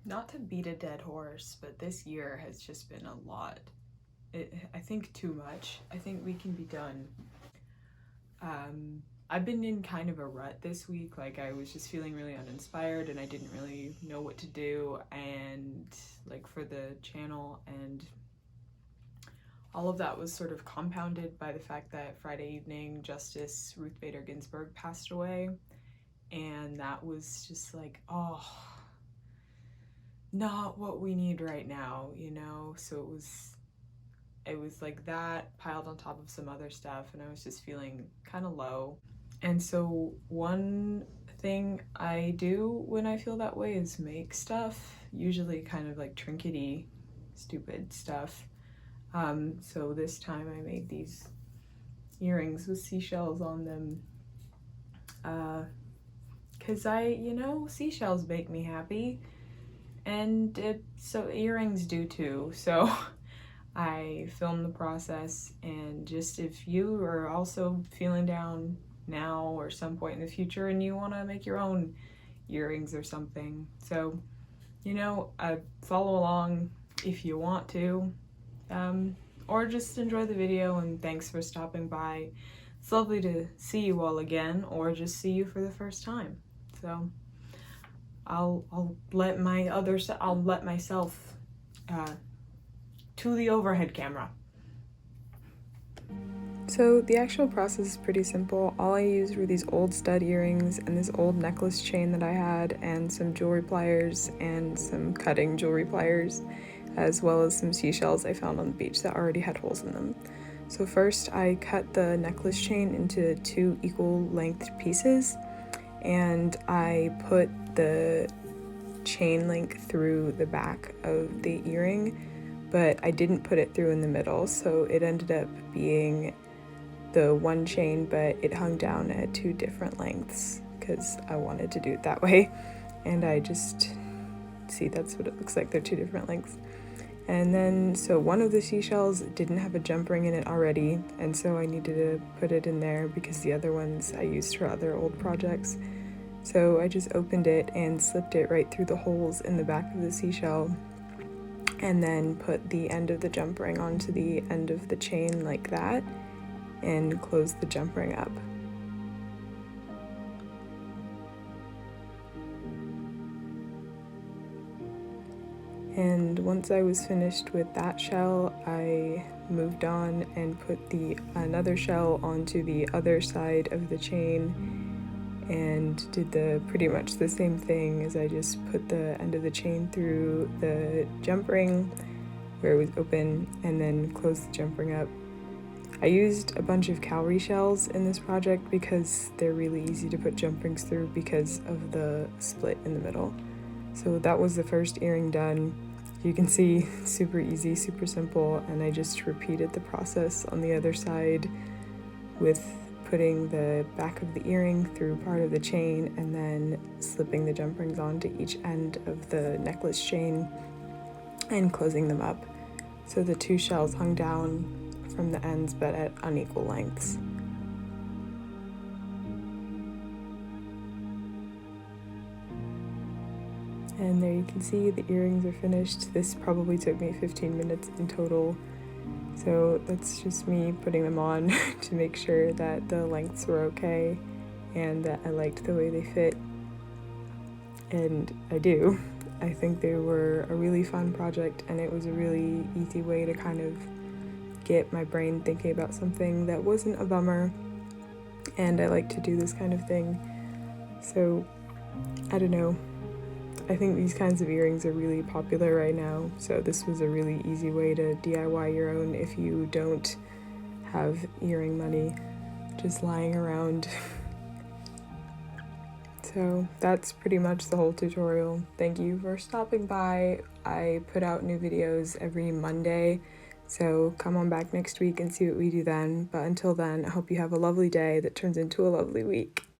Not to beat a dead horse, but this year has just been a lot. I think too much. I think we can be done. I've been in kind of a rut this week. Like, I was just feeling really uninspired and I didn't really know what to do, and like for the channel, and all of that was sort of compounded by the fact that Friday evening Justice Ruth Bader Ginsburg passed away, and that was just like, oh, not what we need right now, you know? So it was like that piled on top of some other stuff, and I was just feeling kind of low. And so one thing I do when I feel that way is make stuff, usually kind of like trinkety, stupid stuff. So this time I made these earrings with seashells on them, because seashells make me happy, and so earrings do too. So I filmed the process, and just if you are also feeling down now or some point in the future and you want to make your own earrings or something, so follow along if you want to, or just enjoy the video, and thanks for stopping by. It's lovely to see you all again, or just see you for the first time. So I'll let myself to the overhead camera. So the actual process is pretty simple. All I used were these old stud earrings and this old necklace chain that I had, and some jewelry pliers and some cutting jewelry pliers, as well as some seashells I found on the beach that already had holes in them. So first I cut the necklace chain into 2 equal length pieces, and I put the chain link through the back of the earring, but I didn't put it through in the middle, so it ended up being the one chain, but it hung down at 2 different lengths because I wanted to do it that way. And I just see, that's what it looks like. They're 2 different lengths. And then, so one of the seashells didn't have a jump ring in it already, and so I needed to put it in there because the other ones I used for other old projects. So I just opened it and slipped it right through the holes in the back of the seashell, and then put the end of the jump ring onto the end of the chain like that, and closed the jump ring up. And once I was finished with that shell, I moved on and put another shell onto the other side of the chain, and did pretty much the same thing, as I just put the end of the chain through the jump ring where it was open, and then closed the jump ring up. I used a bunch of cowrie shells in this project because they're really easy to put jump rings through because of the split in the middle. So that was the first earring done. You can see, super easy, super simple, and I just repeated the process on the other side with putting the back of the earring through part of the chain and then slipping the jump rings onto each end of the necklace chain and closing them up. So the 2 shells hung down from the ends, but at unequal lengths. And there you can see the earrings are finished. This probably took me 15 minutes in total. So that's just me putting them on to make sure that the lengths were okay and that I liked the way they fit. And I do. I think they were a really fun project, and it was a really easy way to kind of get my brain thinking about something that wasn't a bummer, and I like to do this kind of thing. So I don't know, I think these kinds of earrings are really popular right now, so this was a really easy way to DIY your own if you don't have earring money just lying around. So that's pretty much the whole tutorial. Thank you for stopping by. I put out new videos every Monday, so come on back next week and see what we do then. But until then, I hope you have a lovely day that turns into a lovely week.